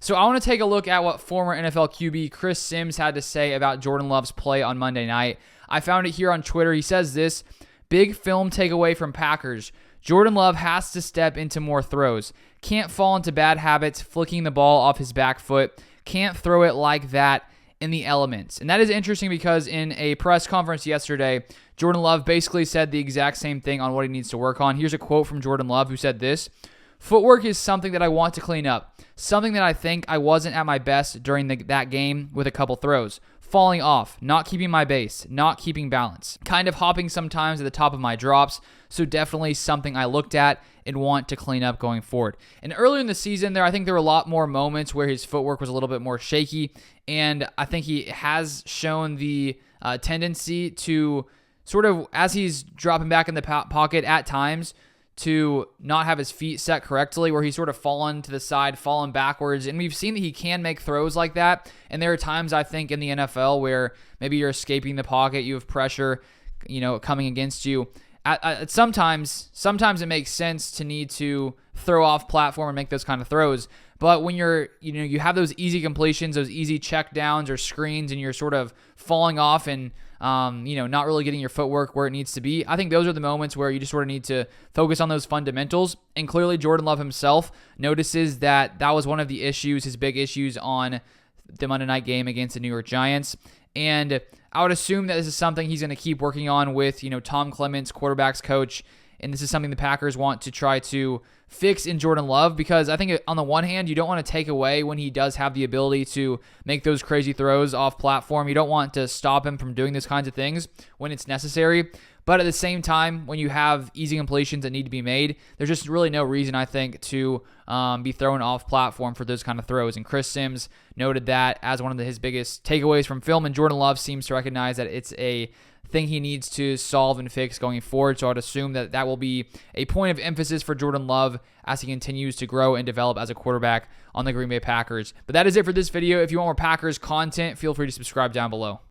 So I want to take a look at what former NFL QB Chris Sims had to say about Jordan Love's play on Monday night. I found it here on Twitter. He says this: big film takeaway from Packers. Jordan Love has to step into more throws. Can't fall into bad habits, flicking the ball off his back foot. Can't throw it like that in the elements. And that is interesting because in a press conference yesterday, Jordan Love basically said the exact same thing on what he needs to work on. Here's a quote from Jordan Love, who said this: footwork is something that I want to clean up. Something that I think I wasn't at my best during that game with a couple throws. Falling off, not keeping my base, not keeping balance. Kind of hopping sometimes at the top of my drops, so definitely something I looked at and want to clean up going forward. And earlier in the season I think there were a lot more moments where his footwork was a little bit more shaky, and I think he has shown the tendency to sort of, as he's dropping back in the pocket at times, to not have his feet set correctly, where he's sort of fallen to the side, fallen backwards. And we've seen that he can make throws like that. And there are times, I think, in the NFL where maybe you're escaping the pocket, you have pressure, coming against you. Sometimes it makes sense to need to throw off platform and make those kind of throws. But when you have those easy completions, those easy check downs or screens, and you're sort of falling off and not really getting your footwork where it needs to be, I think those are the moments where you just sort of need to focus on those fundamentals. And clearly Jordan Love himself notices that was one of the issues, his big issues on the Monday night game against the New York Giants. And I would assume that this is something he's going to keep working on with, Tom Clements, quarterback's coach. And this is something the Packers want to try to fix in Jordan Love, because I think on the one hand, you don't want to take away when he does have the ability to make those crazy throws off platform. You don't want to stop him from doing those kinds of things when it's necessary. But at the same time, when you have easy completions that need to be made, there's just really no reason, I think, to be thrown off platform for those kind of throws. And Chris Sims noted that as one of his biggest takeaways from film, and Jordan Love seems to recognize that it's a thing he needs to solve and fix going forward. So I'd assume that will be a point of emphasis for Jordan Love as he continues to grow and develop as a quarterback on the Green Bay Packers. But that is it for this video. If you want more Packers content, feel free to subscribe down below.